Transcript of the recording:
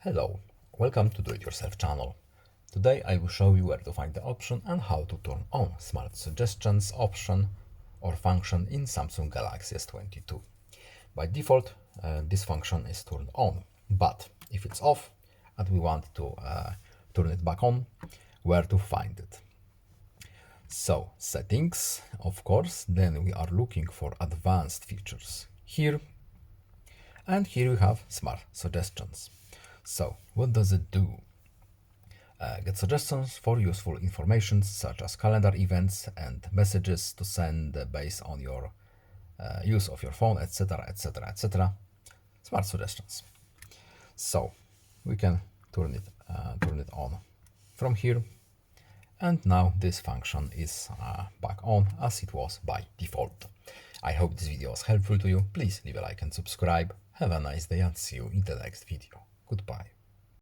Hello, welcome to Do It Yourself channel. Today I will show you where to find the option and how to turn on Smart Suggestions option or function in Samsung Galaxy S22. By default, this function is turned on, but if it's off and we want to turn it back on, where to find it? So, settings, of course, then we are looking for advanced features here, and here we have Smart Suggestions. So, what does it do? Get suggestions for useful information such as calendar events and messages to send based on your use of your phone, etc., etc., etc. Smart Suggestions. So, we can turn it on from here, and now this function is back on as it was by default. I hope this video was helpful to you. Please leave a like and subscribe. Have a nice day and see you in the next video.